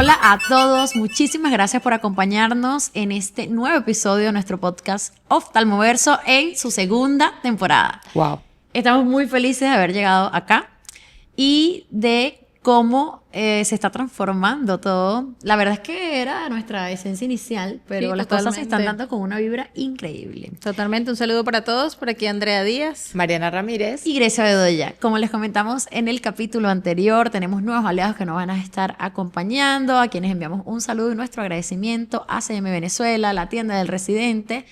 Hola a todos, muchísimas gracias por acompañarnos en este nuevo episodio de nuestro podcast Oftalmoverso en su segunda temporada. Wow. Estamos muy felices de haber llegado acá y de cómo se está transformando todo. La verdad es que era nuestra esencia inicial, pero Sí, las totalmente. cosas se están dando con una vibra increíble. Totalmente, un saludo para todos. Por aquí Andrea Díaz. Mariana Ramírez. Y Grecia Bedoya. Como les comentamos en el capítulo anterior, tenemos nuevos aliados que nos van a estar acompañando, a quienes enviamos un saludo y nuestro agradecimiento a CM Venezuela, la tienda del residente,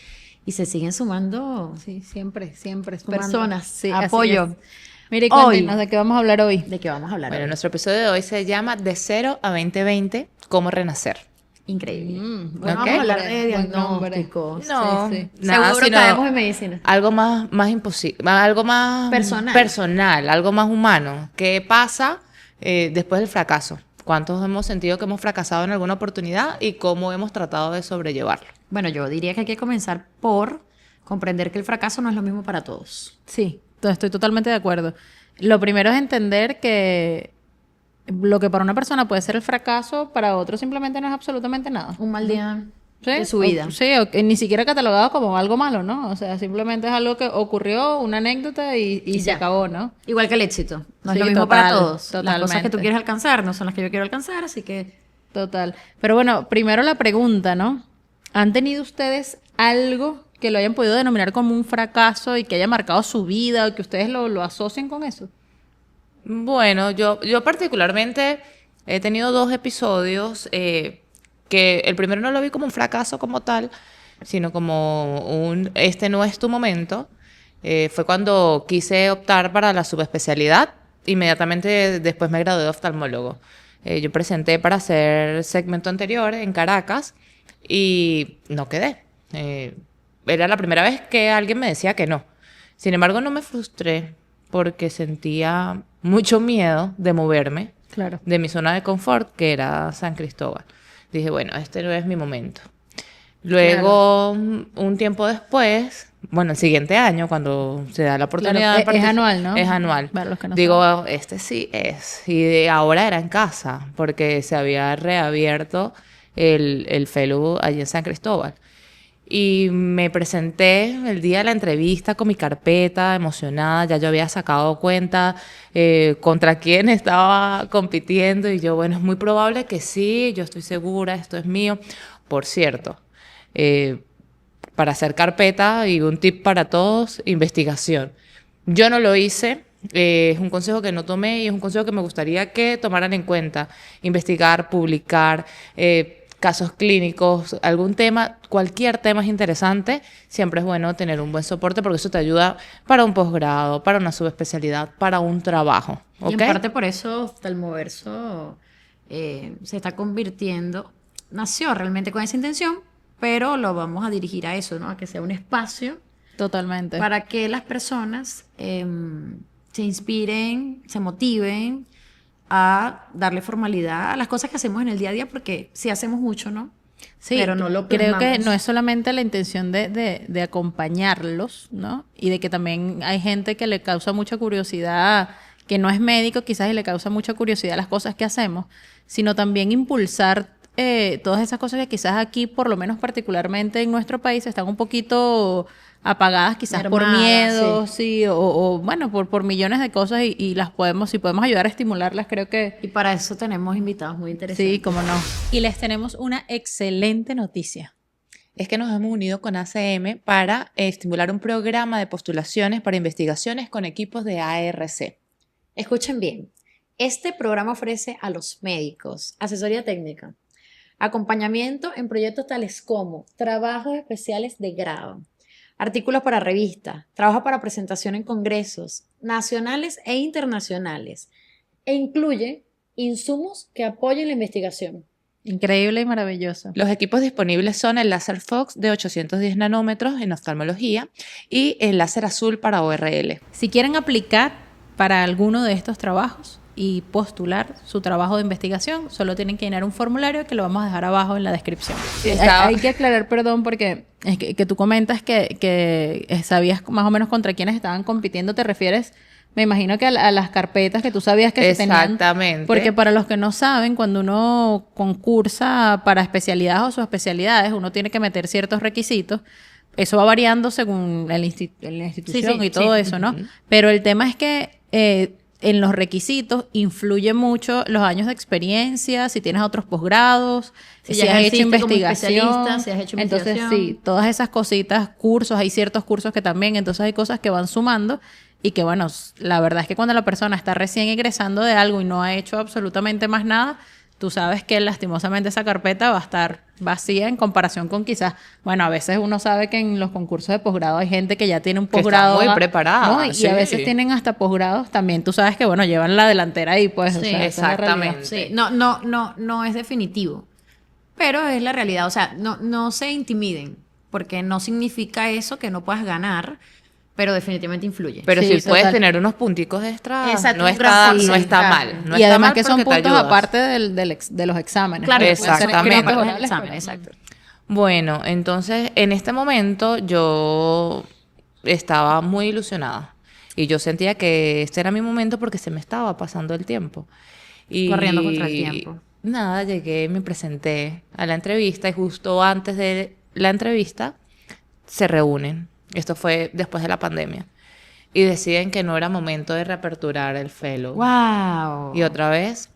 y se siguen sumando Sí, siempre sumando. personas, Sí, así apoyo. es. Mire, Hoy. cuéntenos de qué vamos a hablar hoy. ¿De qué vamos a hablar Bueno, hoy? nuestro episodio de hoy se llama De 0 a 2020, ¿cómo renacer? Increíble. Buen Bueno, ok. vamos a hablar de Buen nombre. diagnósticos. No, sí. nada, Seguro sino caemos en medicina. algo más imposible, algo más Personal. algo más humano. ¿Qué pasa después del fracaso? ¿Cuántos hemos sentido que hemos fracasado en alguna oportunidad y cómo hemos tratado de sobrellevarlo? Bueno, yo diría que hay que comenzar por comprender que el fracaso no es lo mismo para todos. Sí, estoy totalmente de acuerdo. Lo primero es entender que lo que para una persona puede ser el fracaso, para otro simplemente no es absolutamente nada. Un mal día ¿Sí? de su vida. O que ni siquiera catalogado como algo malo, ¿no? O sea, simplemente es algo que ocurrió, una anécdota y se ya. acabó, ¿no? Igual que el éxito. No es Sí, lo mismo total, para todos. Las totalmente. cosas que tú quieres alcanzar no son las que yo quiero alcanzar, así que... Total. Pero bueno, primero la pregunta, ¿no? ¿Han tenido ustedes algo que lo hayan podido denominar como un fracaso y que haya marcado su vida o que ustedes lo asocien con eso? Bueno, yo particularmente he tenido dos episodios que el primero no lo vi como un fracaso como tal, sino como este no es tu momento. Fue cuando quise optar para la subespecialidad. Inmediatamente después me gradué de oftalmólogo. Yo presenté para hacer segmento anterior en Caracas y no quedé. Era la primera vez que alguien me decía que no. Sin embargo, no me frustré porque sentía mucho miedo de moverme Claro. de mi zona de confort, que era San Cristóbal. Dije, bueno, este no es mi momento. Luego, un tiempo después, bueno, el siguiente año, cuando se da la oportunidad de es anual, ¿no? Es anual. Para los que no Digo, este sí es. Y ahora era en casa, porque se había reabierto el fellow allí en San Cristóbal. Y me presenté el día de la entrevista con mi carpeta, emocionada. Ya yo había sacado cuenta contra quién estaba compitiendo. Y yo, bueno, es muy probable que sí, yo estoy segura, esto es mío. Por cierto, para hacer carpeta, y un tip para todos, investigación. Yo no lo hice. Es un consejo que no tomé y es un consejo que me gustaría que tomaran en cuenta. Investigar, publicar, casos clínicos, algún tema, cualquier tema es interesante. Siempre es bueno tener un buen soporte porque eso te ayuda para un posgrado, para una subespecialidad, para un trabajo. Y ¿Ok? en parte por eso Oftalmoverso se está convirtiendo, nació realmente con esa intención, pero lo vamos a dirigir a eso, ¿no? A que sea un espacio Totalmente. para que las personas se inspiren, se motiven a darle formalidad a las cosas que hacemos en el día a día, porque sí hacemos mucho, ¿no? Sí, pero no lo creo que plasmamos. no es solamente la intención de acompañarlos, ¿no? Y de que también hay gente que le causa mucha curiosidad, que no es médico quizás y le causa mucha curiosidad las cosas que hacemos, sino también impulsar todas esas cosas que quizás aquí, por lo menos particularmente en nuestro país, están un poquito apagadas quizás por Mermadas, miedo, sí, o bueno, por millones de cosas y las si podemos ayudar a estimularlas, creo que Y para eso tenemos invitados muy interesantes. sí, cómo no. Y les tenemos una excelente noticia. Es que nos hemos unido con ACM para estimular un programa de postulaciones para investigaciones con equipos de ARC. Escuchen bien, este programa ofrece a los médicos asesoría técnica, acompañamiento en proyectos tales como trabajos especiales de grado, artículos para revistas, trabajo para presentación en congresos nacionales e internacionales, e incluye insumos que apoyen la investigación. Increíble y maravilloso. Los equipos disponibles son el láser Fox de 810 nanómetros en oftalmología y el láser azul para ORL. Si quieren aplicar para alguno de estos trabajos y postular su trabajo de investigación, solo tienen que llenar un formulario que lo vamos a dejar abajo en la descripción. Hay que aclarar, perdón, porque es que tú comentas que sabías más o menos contra quiénes estaban compitiendo. ¿Te refieres me imagino que a las carpetas que tú sabías que se tenían. Exactamente. Porque para los que no saben, cuando uno concursa para especialidades o subespecialidades, uno tiene que meter ciertos requisitos. Eso va variando según la institución Sí, y todo sí. eso, ¿no? Pero el tema es que en los requisitos influye mucho los años de experiencia, si tienes otros posgrados, Si si ya has hecho ejerciste como investigación. especialista, si has hecho Entonces, investigación. sí, todas esas cositas, cursos, hay ciertos cursos que también, entonces hay cosas que van sumando y que, bueno, la verdad es que cuando la persona está recién egresando de algo y no ha hecho absolutamente más nada, tú sabes que lastimosamente esa carpeta va a estar vacía en comparación con quizás, bueno, a veces uno sabe que en los concursos de posgrado hay gente que ya tiene un Que está posgrado. muy preparada, ¿no? Y sí. a veces tienen hasta posgrados también, tú sabes que, bueno, llevan la delantera ahí, pues. Sí, esa es la realidad. exactamente. Sí, no es definitivo, pero es la realidad. O sea, no se intimiden, porque no significa eso que no puedas ganar, pero definitivamente influye. Pero Sí, si puedes total. tener unos punticos extra, Exacto, no un está, grafito, no está claro. mal. No Y está además mal que son porque te puntos ayudas. aparte de los exámenes. Claro, ¿no? que pueden ser Exactamente. escritos para el orales, examen, pero- exacto. Bueno, entonces en este momento yo estaba muy ilusionada y yo sentía que este era mi momento porque se me estaba pasando el tiempo. Y Corriendo contra el tiempo. nada, llegué, me presenté a la entrevista y justo antes de la entrevista se reúnen. Esto fue después de la pandemia. Y deciden que no era momento de reaperturar el fellow. ¡Wow! Y otra vez,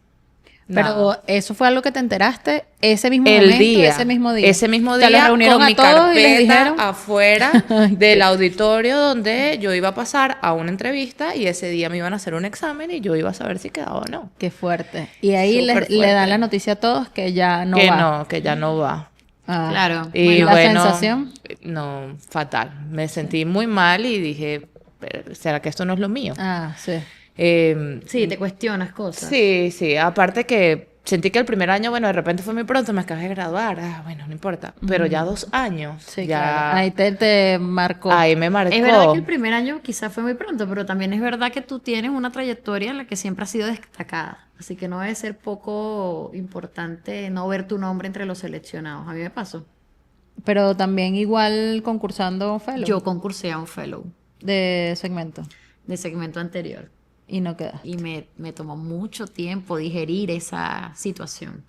Pero nada. eso fue algo que te enteraste ese mismo El momento, día, ese mismo día. ese mismo O sea, los día reunieron con a mi todos y les carpeta dijeron. afuera del auditorio donde yo iba a pasar a una entrevista y ese día me iban a hacer un examen y yo iba a saber si quedaba o no. Qué fuerte. Y ahí Súper le dan fuerte. la noticia a todos que ya no que va. no, que ya no va. Ah. Claro. Y ¿La bueno, sensación? no, fatal. Me sentí muy mal y dije, "Pero, ¿será que esto no es lo mío?" Ah, sí. Sí, te cuestionas cosas. Sí, sí, aparte que sentí que el primer año, bueno, de repente fue muy pronto, me acabé de graduar, bueno, no importa, pero ya 2 años, Sí, ya claro. Ahí te marcó. ahí me marcó. Es verdad que el primer año quizás fue muy pronto, pero también es verdad que tú tienes una trayectoria en la que siempre has sido destacada. Así que no debe ser poco importante no ver tu nombre entre los seleccionados. A mí me pasó. Pero también igual concursando fellow Yo concursé a un fellow de segmento de segmento anterior y no queda. y me tomó mucho tiempo digerir esa situación.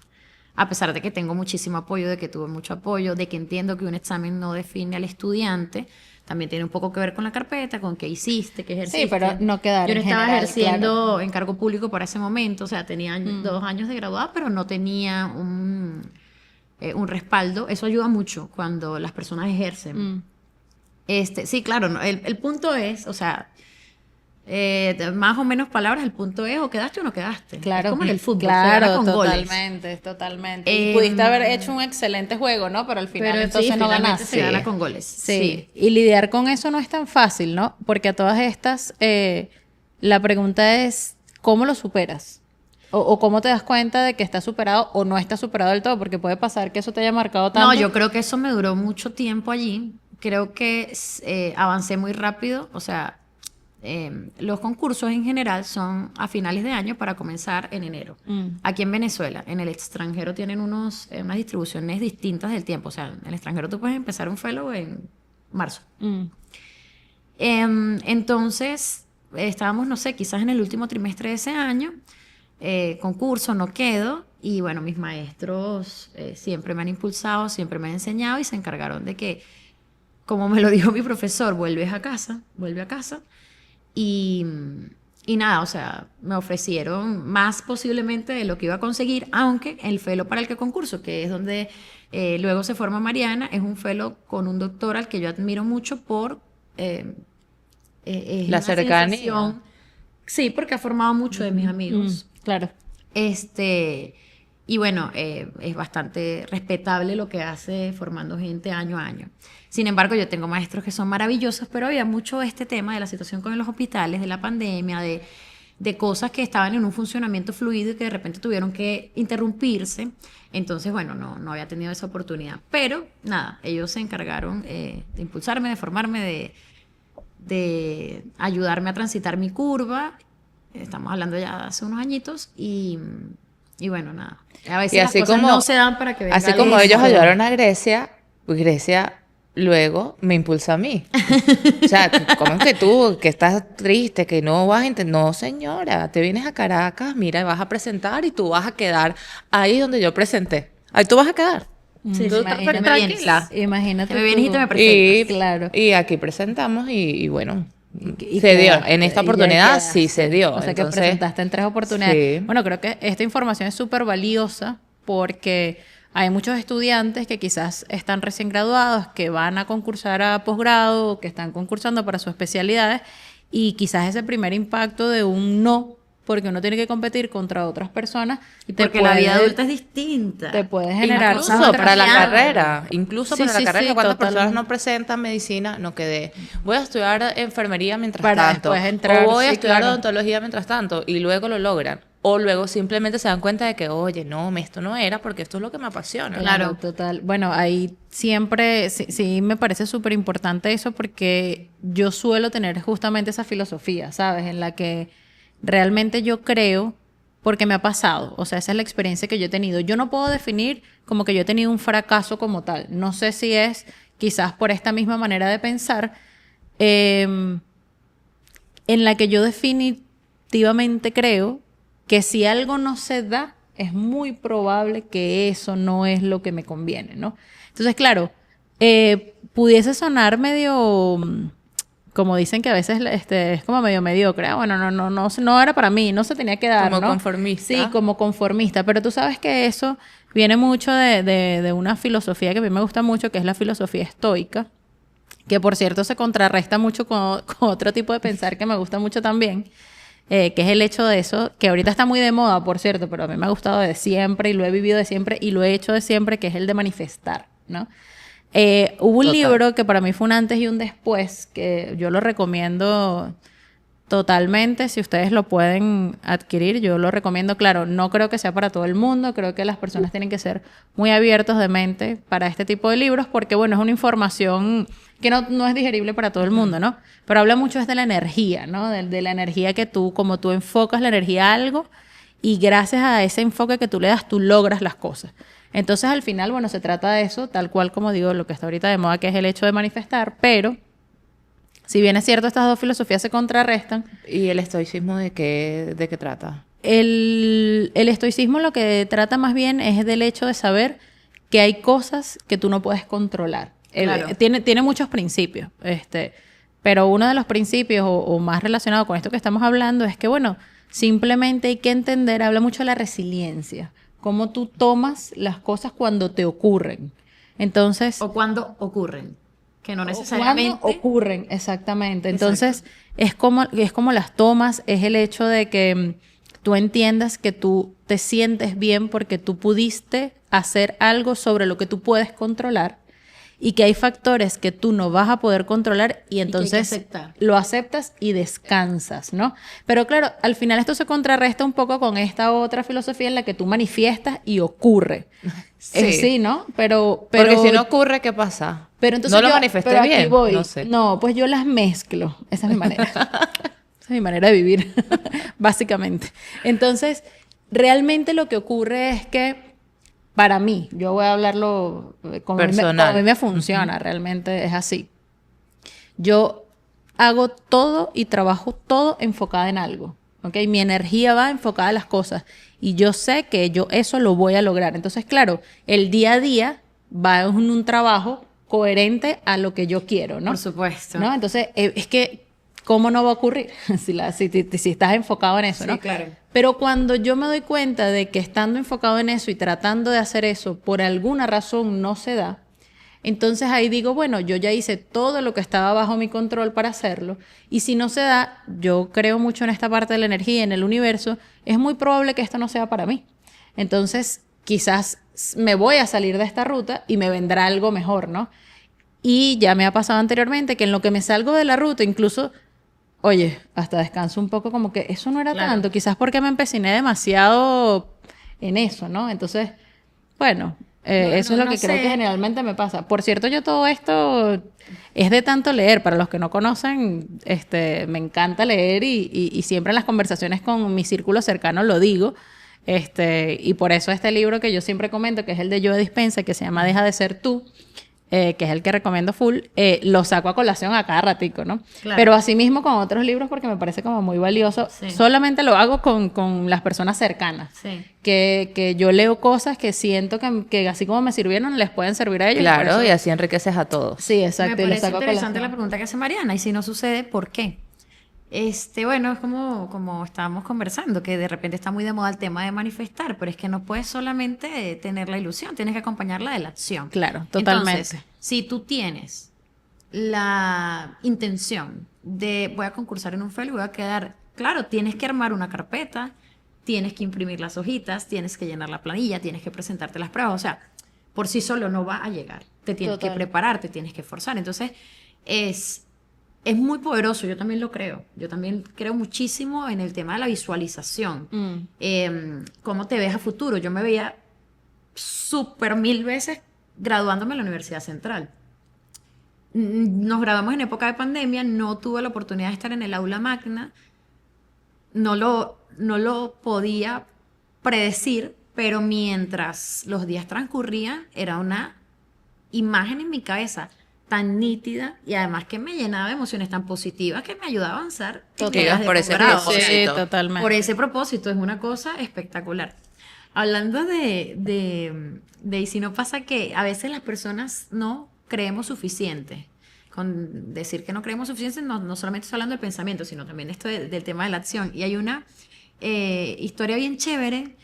A pesar de que tengo muchísimo apoyo, de que tuve mucho apoyo, de que entiendo que un examen no define al estudiante, también tiene un poco que ver con la carpeta, con qué hiciste, qué ejerciste. Sí, pero no quedar Yo no en estaba general, ejerciendo en cargo público para ese momento, o sea, tenía 2 años de graduada, pero no tenía un respaldo. Eso ayuda mucho cuando las personas ejercen. Sí, claro, no, el punto es, o sea, más o menos palabras, el punto es o quedaste o no quedaste. Claro, Es como en el fútbol, se claro, gana con goles. totalmente. Y pudiste haber hecho un excelente juego, ¿no? Pero al final Pero entonces sí, no finalmente ganaste. se gana con goles. Sí. Y lidiar con eso no es tan fácil, ¿no? Porque a todas estas, la pregunta es, ¿cómo lo superas? O cómo te das cuenta de que está superado o no está superado del todo, porque puede pasar que eso te haya marcado tanto. No, yo creo que eso me duró mucho tiempo allí. Creo que avancé muy rápido. O sea, los concursos en general son a finales de año para comenzar en enero. Aquí en Venezuela, en el extranjero tienen unas distribuciones distintas del tiempo. O sea, en el extranjero tú puedes empezar un fellow en marzo. Entonces, estábamos, no sé, quizás en el último trimestre de ese año. Concurso, no quedo. Y bueno, mis maestros siempre me han impulsado, siempre me han enseñado y se encargaron de que, como me lo dijo mi profesor, vuelve a casa. Y nada, o sea, me ofrecieron más posiblemente de lo que iba a conseguir, aunque el fellow para el que concurso, que es donde luego se forma Mariana, es un fellow con un doctor al que yo admiro mucho por La una cercanía. sensación. Sí, porque ha formado mucho de mis amigos. Claro. Y bueno, es bastante respetable lo que hace formando gente año a año. Sin embargo, yo tengo maestros que son maravillosos, pero había mucho este tema de la situación con los hospitales, de la pandemia, de cosas que estaban en un funcionamiento fluido y que de repente tuvieron que interrumpirse. Entonces, bueno, no había tenido esa oportunidad. Pero nada, ellos se encargaron de impulsarme, de formarme, de ayudarme a transitar mi curva. Estamos hablando ya de hace unos añitos y bueno, nada. A veces Y así las cosas como, no se dan para que venga así como alguien. ellos ayudaron a Grecia, pues Grecia luego me impulsa a mí. O sea, ¿cómo es que tú, que estás triste, que no vas a no, señora, te vienes a Caracas, mira, vas a presentar y tú vas a quedar ahí donde yo presenté. Ahí tú vas a quedar. Sí, Tú sí, estás imagínate. tranquila. Imagínate Te me vienes y tú. te me presentas. Y, Claro. y aquí presentamos y bueno, Y se dio. quedaste, En esta y ya oportunidad quedaste. sí se dio. O sea, que Entonces, presentaste en 3 oportunidades. sí. Bueno, creo que esta información es súper valiosa porque hay muchos estudiantes que quizás están recién graduados, que van a concursar a posgrado, o que están concursando para sus especialidades, y quizás ese primer impacto de un no, porque uno tiene que competir contra otras personas, Y te porque la vida puede- adulta es distinta. te puede Y generar más Incluso cosas para la cambiando. carrera, incluso Sí, para la sí, carrera, sí, ¿cuántas personas totalmente. no presentan medicina? No quedé. Voy a estudiar enfermería mientras Para tanto. después entrar, O voy a sí, estudiar claro. odontología mientras tanto. Y luego lo logran. O luego simplemente se dan cuenta de que, oye, no, esto no era porque esto es lo que me apasiona. Claro. Total. Bueno, ahí siempre, sí me parece súper importante eso porque yo suelo tener justamente esa filosofía, ¿sabes? En la que realmente yo creo, porque me ha pasado, o sea, esa es la experiencia que yo he tenido. Yo no puedo definir como que yo he tenido un fracaso como tal. No sé si es quizás por esta misma manera de pensar, en la que yo definitivamente creo que si algo no se da, es muy probable que eso no es lo que me conviene, ¿no? Entonces, claro, pudiese sonar medio, como dicen que a veces es como medio mediocre. Bueno, no era para mí, no se tenía que dar, Como ¿no? conformista. Sí, como conformista. Pero tú sabes que eso viene mucho de una filosofía que a mí me gusta mucho, que es la filosofía estoica, que por cierto se contrarresta mucho con otro tipo de pensar que me gusta mucho también, que es el hecho de eso, que ahorita está muy de moda, por cierto, pero a mí me ha gustado de siempre y lo he vivido de siempre y lo he hecho de siempre, que es el de manifestar, ¿no? Hubo un Total. libro que para mí fue un antes y un después, que yo lo recomiendo totalmente, si ustedes lo pueden adquirir, yo lo recomiendo. Claro, no creo que sea para todo el mundo, creo que las personas tienen que ser muy abiertos de mente para este tipo de libros, porque bueno, es una información que no es digerible para todo el mundo, ¿no? Pero habla mucho es de la energía, ¿no? De la energía que tú, como tú enfocas la energía a algo, y gracias a ese enfoque que tú le das, tú logras las cosas. Entonces, al final, bueno, se trata de eso, tal cual como digo, lo que está ahorita de moda, que es el hecho de manifestar, pero si bien es cierto, estas dos filosofías se contrarrestan. ¿Y el estoicismo de qué trata? El estoicismo lo que trata más bien es del hecho de saber que hay cosas que tú no puedes controlar. Claro. Tiene muchos principios, pero uno de los principios o más relacionado con esto que estamos hablando es que, bueno, simplemente hay que entender, habla mucho de la resiliencia, cómo tú tomas las cosas cuando te ocurren. Entonces, O cuando ocurren. Que no cuando necesariamente. ocurren, exactamente. Entonces, es como las tomas, es el hecho de que tú entiendas que tú te sientes bien porque tú pudiste hacer algo sobre lo que tú puedes controlar y que hay factores que tú no vas a poder controlar y entonces aceptar. lo aceptas y descansas, ¿no? Pero claro, al final esto se contrarresta un poco con esta otra filosofía en la que tú manifiestas y ocurre. Sí. Sí, ¿no? Pero Porque si no ocurre, ¿qué pasa? pero entonces no lo yo- manifesté pero aquí bien. voy. No sé. No, pues yo las mezclo. Esa es mi manera. Esa es mi manera de vivir, básicamente. Entonces, realmente lo que ocurre es que, para mí, yo voy a hablarlo como Personal. a mí me funciona, realmente es así. Yo hago todo y trabajo todo enfocada en algo. ¿Ok? Mi energía va enfocada a las cosas. Y yo sé que yo eso lo voy a lograr. Entonces, claro, el día a día va en un trabajo coherente a lo que yo quiero, ¿no? Por supuesto. ¿No? Entonces, es que, ¿cómo no va a ocurrir si estás enfocado en eso, Sí, ¿no? claro. Pero cuando yo me doy cuenta de que estando enfocado en eso y tratando de hacer eso, por alguna razón no se da, entonces ahí digo, bueno, yo ya hice todo lo que estaba bajo mi control para hacerlo, y si no se da, yo creo mucho en esta parte de la energía, en el universo, es muy probable que esto no sea para mí. Entonces, quizás me voy a salir de esta ruta y me vendrá algo mejor, ¿no? Y ya me ha pasado anteriormente que en lo que me salgo de la ruta, incluso, oye, hasta descanso un poco, como que eso no era Claro. tanto, quizás porque me empeciné demasiado en eso, ¿no? Entonces, bueno, eso es lo no que creo sé. que generalmente me pasa. Por cierto, yo todo esto es de tanto leer. Para los que no conocen, me encanta leer y siempre en las conversaciones con mi círculo cercano lo digo. Y por eso este libro que yo siempre comento, que es el de Joe Dispenza, que se llama Deja de ser tú, que es el que recomiendo full, lo saco a colación a cada ratico, ¿no? Claro. Pero asimismo con otros libros porque me parece como muy valioso. Sí. Solamente lo hago con las personas cercanas. Sí. Que yo leo cosas que siento que así como me sirvieron, les pueden servir a ellos. Claro, por eso- y así enriqueces a todos. Sí, exacto. Me y lo parece saco a interesante la colación. pregunta que hace Mariana, y si no sucede, ¿por qué? Bueno, es como estábamos conversando, que de repente está muy de moda el tema de manifestar, pero es que no puedes solamente tener la ilusión, tienes que acompañarla de la acción. Claro, totalmente. Entonces, si tú tienes la intención de voy a concursar en un FEL y voy a quedar, claro, tienes que armar una carpeta, tienes que imprimir las hojitas, tienes que llenar la planilla, tienes que presentarte las pruebas, o sea, por sí solo no va a llegar, te tienes que Total. preparar, te tienes que esforzar, entonces es muy poderoso, yo también lo creo. Yo también creo muchísimo en el tema de la visualización. Cómo te ves a futuro. Yo me veía súper 1000 veces graduándome en la Universidad Central. Nos graduamos en época de pandemia, no tuve la oportunidad de estar en el aula magna, no lo podía predecir, pero mientras los días transcurrían, era una imagen en mi cabeza tan nítida y además que me llenaba de emociones tan positivas que me ayudaba a avanzar en Total. miras de Por ese posgrado. propósito. Sí, totalmente. Por ese propósito, es una cosa espectacular. Hablando de y si no pasa que a veces las personas no creemos suficiente. Con decir que no creemos suficiente, no solamente estoy hablando del pensamiento, sino también esto del tema de la acción. Y hay una historia bien chévere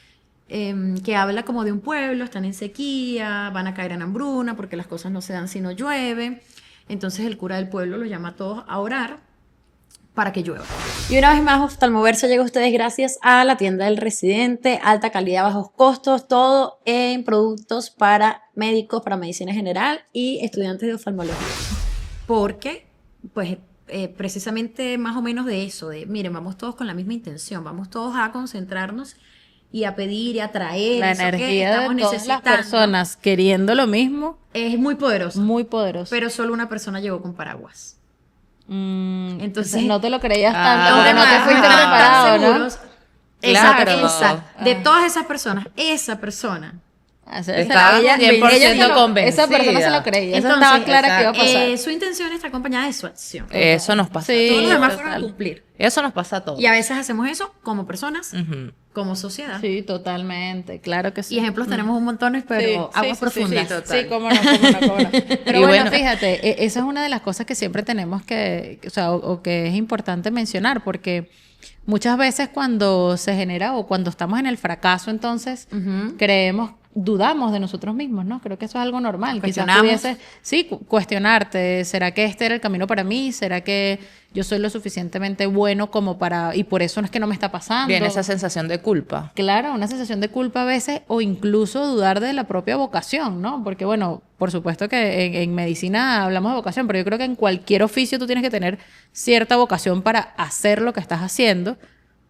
que habla como de un pueblo, están en sequía, van a caer en hambruna porque las cosas no se dan si no llueve. Entonces el cura del pueblo los llama a todos a orar para que llueva. Y una vez más, Oftalmoverso llega a ustedes gracias a la tienda del residente, alta calidad, bajos costos, todo en productos para médicos, para medicina general y estudiantes de oftalmología. Porque, pues, precisamente más o menos de eso, de miren, vamos todos con la misma intención, vamos todos a concentrarnos y a pedir y a traer La eso que energía estamos de todas las necesitando. personas queriendo lo mismo, Es muy poderoso, muy poderoso. pero solo una persona llegó con paraguas. Entonces no te lo creías tanto Ah, porque no te demás fuiste estaban preparado, tan ¿no? seguros. Claro. Exacto. De todas esas personas, esa persona. Estaba 100% convencida. Esa persona se lo creía. Esa Entonces, estaba clara que iba a pasar. su intención está acompañada de su acción. Eso nos pasa Sí, a Todos los todos. demás total. fueron a cumplir. Eso nos pasa a todos. Y a veces hacemos eso como personas, Ujú. como sociedad. Sí, totalmente. Claro que sí. Y ejemplos tenemos un montón, pero aguas profundas. sí, total. Sí, cómo no, cómo no, cómo no. Pero Y bueno, bueno. fíjate, esa es una de las cosas que siempre tenemos o sea, o que es importante mencionar, porque muchas veces cuando se genera o cuando estamos en el fracaso, entonces dudamos de nosotros mismos, ¿no? Creo que eso es algo normal. Quizás Cuestionamos. pudieses, sí, cuestionarte, ¿será que este era el camino para mí? ¿Será que yo soy lo suficientemente bueno como para, y por eso no es que no me está pasando? Viene esa sensación de culpa. Claro, una sensación de culpa a veces o incluso dudar de la propia vocación, ¿no? Porque bueno, por supuesto que en medicina hablamos de vocación, pero yo creo que en cualquier oficio tú tienes que tener cierta vocación para hacer lo que estás haciendo.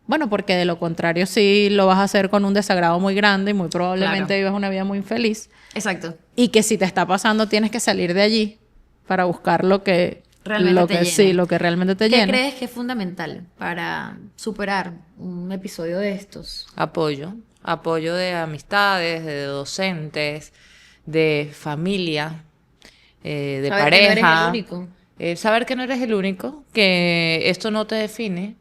Bueno, porque de lo contrario sí lo vas a hacer con un desagrado muy grande y muy probablemente Claro. vivas una vida muy infeliz. Exacto. Y que si te está pasando tienes que salir de allí para buscar lo que Realmente te sí, llene. lo que realmente te ¿Qué llena. crees que es fundamental para superar un episodio de estos? Apoyo. Apoyo de amistades, de docentes, de familia, de Saber que no eres pareja. el único. Saber que no eres el único, que esto no te define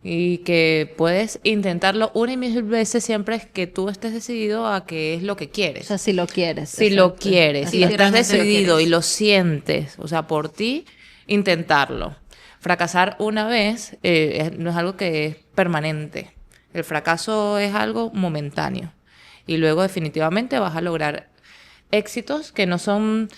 y que puedes intentarlo una y mil veces siempre es que tú estés decidido a qué es lo que O quieres. sea, si lo quieres. Si lo exacto. quieres Así y es. estás Realmente lo decidido quieres. y lo sientes, o sea, por ti, intentarlo. Fracasar una vez no es algo que es permanente. El fracaso es algo momentáneo. Y luego definitivamente vas a lograr éxitos que no son,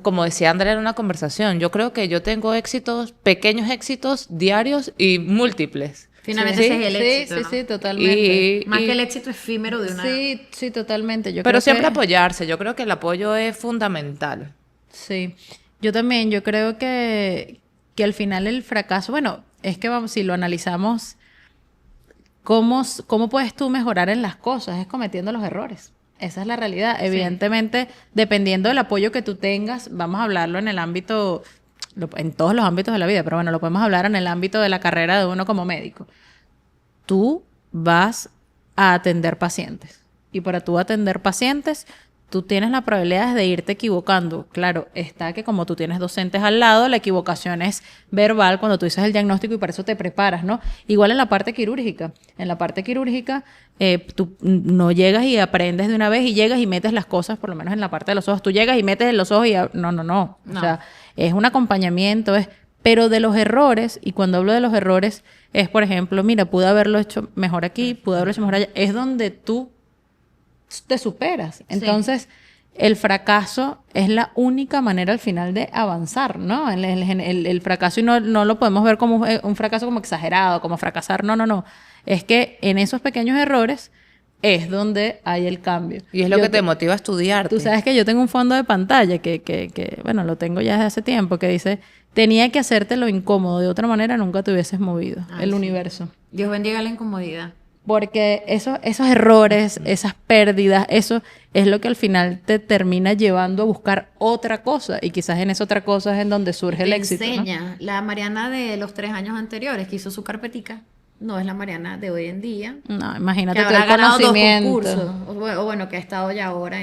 como decía Andrea en una conversación, yo creo que yo tengo éxitos, pequeños éxitos diarios y múltiples. Finalmente Sí, ese es el Sí, éxito, sí, ¿no? sí, totalmente. Más que el éxito efímero de una... Sí, sí, totalmente. Yo Pero creo siempre que- apoyarse, yo creo que el apoyo es fundamental. Sí, yo también, yo creo que al final el fracaso, bueno, es que vamos, si lo analizamos, ¿cómo puedes tú mejorar en las cosas? Es cometiendo los errores. Esa es la realidad. Evidentemente, dependiendo del apoyo que tú tengas, vamos a hablarlo en el ámbito, en todos los ámbitos de la vida, pero bueno, lo podemos hablar en el ámbito de la carrera de uno como médico. Tú vas a atender pacientes. Y para tú atender pacientes, tú tienes la probabilidad de irte equivocando. Claro, está que como tú tienes docentes al lado, la equivocación es verbal cuando tú dices el diagnóstico y para eso te preparas, ¿no? Igual en la parte quirúrgica. En la parte quirúrgica, tú no llegas y aprendes de una vez y llegas y metes las cosas, por lo menos en la parte de los ojos. Tú llegas y metes en los ojos y no. O sea, es un acompañamiento, pero de los errores, y cuando hablo de los errores, es, por ejemplo, mira, pude haberlo hecho mejor aquí, pude haberlo hecho mejor allá. Es donde tú te superas. Entonces, el fracaso es la única manera al final de avanzar, ¿no? El fracaso, y no lo podemos ver como un fracaso como exagerado, como fracasar. No. Es que en esos pequeños errores es donde hay el cambio. Y es lo que te motiva a estudiar. Tú sabes que yo tengo un fondo de pantalla que, bueno, lo tengo ya desde hace tiempo, que dice, tenía que hacerte lo incómodo, de otra manera nunca te hubieses movido. El universo. Dios bendiga la incomodidad. Porque esos errores, esas pérdidas, eso es lo que al final te termina llevando a buscar otra cosa. Y quizás en esa otra cosa es en donde surge el éxito, ¿no? Enseña. La Mariana de los 3 años anteriores que hizo su carpetica no es la Mariana de hoy en día. No, imagínate Que todo habrá el ganado 2 conocimiento. concursos. O bueno, que ha estado ya ahora.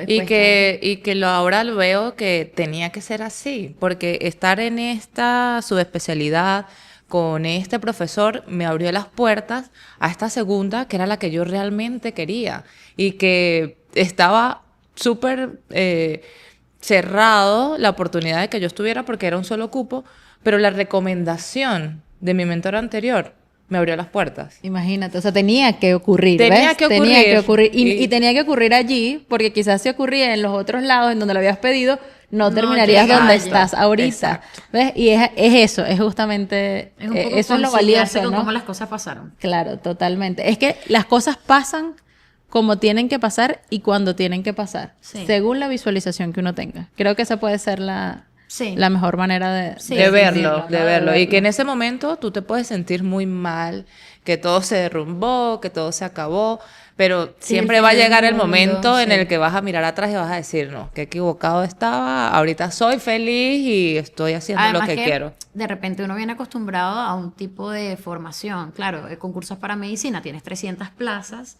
Y que ahora lo veo que tenía que ser así, porque estar en esta subespecialidad con este profesor me abrió las puertas a esta segunda, que era la que yo realmente quería, y que estaba súper cerrado la oportunidad de que yo estuviera porque era un solo cupo, pero la recomendación de mi mentor anterior me abrió las puertas. Imagínate, o sea, tenía que ocurrir, Tenía ¿ves? que Tenía que ocurrir. Y Y tenía que ocurrir allí, porque quizás si ocurría en los otros lados en donde lo habías pedido, no No terminarías llega donde allí. estás ahorita. Exacto. ¿Ves? Y es eso, es justamente, Es un poco eso es lo conciliarse valioso, con ¿no? cómo las cosas pasaron. Claro, totalmente. Es que las cosas pasan como tienen que pasar y cuando tienen que pasar, Sí. según la visualización que uno tenga. Creo que esa puede ser la mejor manera de, Sí, de verlo, vivirlo, de ¿no? verlo. Y que en ese momento tú te puedes sentir muy mal, que todo se derrumbó, que todo se acabó, pero Sí, siempre el va a fin del llegar el mundo, momento en sí. el que vas a mirar atrás y vas a decir, no, qué equivocado estaba, ahorita soy feliz y estoy haciendo Además lo que quiero. de repente uno viene acostumbrado a un tipo de formación. Claro, concursos para medicina, tienes 300 plazas,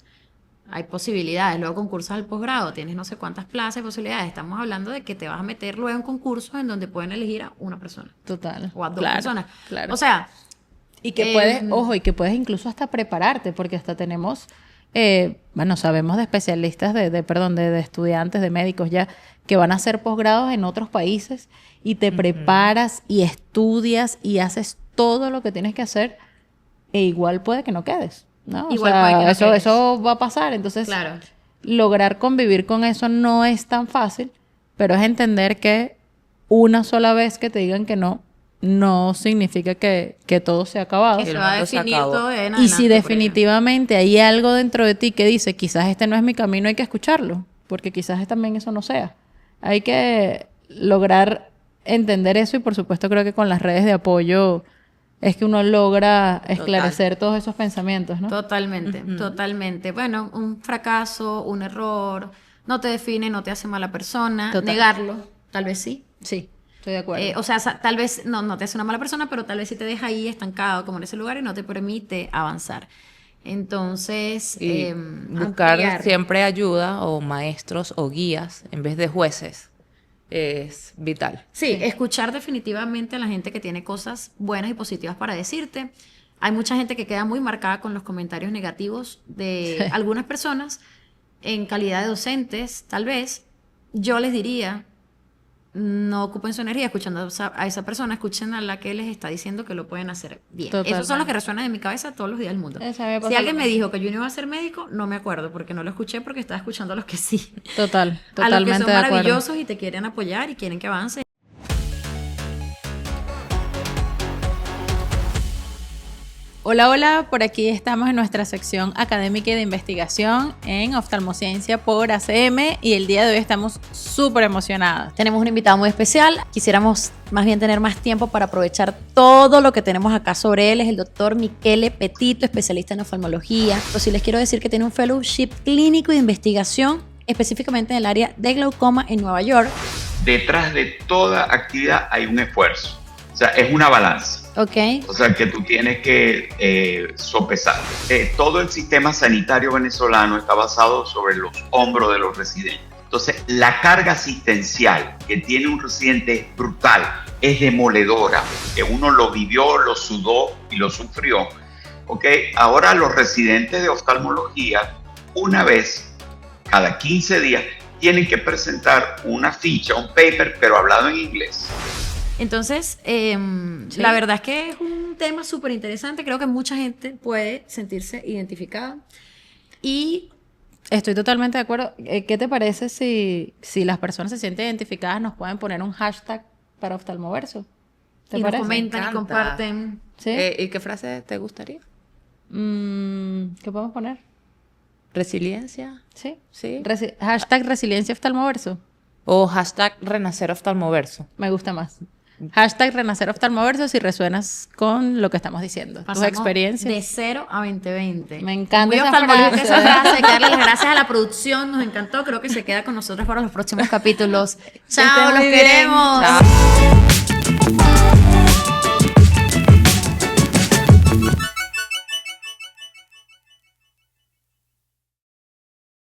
hay posibilidades. Luego concursos al posgrado, tienes no sé cuántas plazas y posibilidades. Estamos hablando de que te vas a meter luego en concursos en donde pueden elegir a una persona Total. o a 2 Claro, personas. claro. O sea, Y que y que puedes incluso hasta prepararte, porque hasta tenemos, bueno, sabemos de especialistas, de estudiantes, de médicos ya, que van a hacer posgrados en otros países y te preparas y estudias y haces todo lo que tienes que hacer e igual puede que no quedes, ¿no? Igual puede que no quedes. eso va a pasar. Entonces, claro. lograr convivir con eso no es tan fácil, pero es entender que una sola vez que te digan que no significa que todo se ha acabado. Que el se va a mundo se definir acabó. todo de en Y adelante si por definitivamente hay algo dentro de ti que dice, quizás este no es mi camino, hay que escucharlo, porque quizás también eso no sea. Hay que lograr entender eso y por supuesto creo que con las redes de apoyo es que uno logra esclarecer todos esos pensamientos, ¿no? Totalmente, totalmente. Bueno, un fracaso, un error, no te define, no te hace mala persona. Total. Negarlo, tal vez sí. Sí, estoy de acuerdo. O sea, tal vez no te hace una mala persona, pero tal vez sí te deja ahí estancado como en ese lugar y no te permite avanzar. Entonces, Y buscar ampliar. siempre ayuda o maestros o guías en vez de jueces es vital. Sí, escuchar definitivamente a la gente que tiene cosas buenas y positivas para decirte. Hay mucha gente que queda muy marcada con los comentarios negativos de algunas personas en calidad de docentes, tal vez. Yo les diría, no ocupen su energía escuchando a esa persona, escuchen a la que les está diciendo que lo pueden hacer bien. Totalmente. Esos son los que resuenan en mi cabeza todos los días del mundo. Eso a mí me pasa Si alguien lo me mismo. dijo que yo no iba a ser médico, no me acuerdo, porque no lo escuché porque estaba escuchando a los que sí. Total, A los que totalmente son de acuerdo. maravillosos y te quieren apoyar y quieren que avance. Hola, hola, por aquí estamos en nuestra sección académica y de investigación en oftalmociencia por ACM y el día de hoy estamos súper emocionadas. Tenemos un invitado muy especial. Quisiéramos más bien tener más tiempo para aprovechar todo lo que tenemos acá sobre él. Es el doctor Michele Petito, especialista en oftalmología. Pero sí les quiero decir que tiene un fellowship clínico y de investigación específicamente en el área de glaucoma en Nueva York. Detrás de toda actividad hay un esfuerzo. O sea, es una balanza. Ok. O sea, que tú tienes que sopesar. Todo el sistema sanitario venezolano está basado sobre los hombros de los residentes. Entonces, la carga asistencial que tiene un residente es brutal, es demoledora, que uno lo vivió, lo sudó y lo sufrió. ¿Ok? Ahora los residentes de oftalmología, una vez cada 15 días, tienen que presentar una ficha, un paper, pero hablado en inglés. Entonces, la verdad es que es un tema súper interesante. Creo que mucha gente puede sentirse identificada. Y Estoy totalmente de acuerdo. ¿Qué te parece si las personas se sienten identificadas nos pueden poner un hashtag para Oftalmoverso? ¿Te nos parece? comentan y encanta. comparten. ¿Sí? ¿Y qué frase te gustaría? ¿Qué podemos poner? ¿Resiliencia? ¿Sí? Sí. Hashtag resiliencia Oftalmoverso. O hashtag renacer oftalmoverso. Me gusta más. Hashtag renacer Oftalmoverso si resuenas con lo que estamos diciendo. Tus Pasamos experiencias. de 0 a 2020. Me encanta Muy esa oftalmológica frase. esa frase. Darle las gracias a la producción. Nos encantó. Creo que se queda con nosotros para los próximos capítulos. Chao, estén los muy bien. queremos. Chao.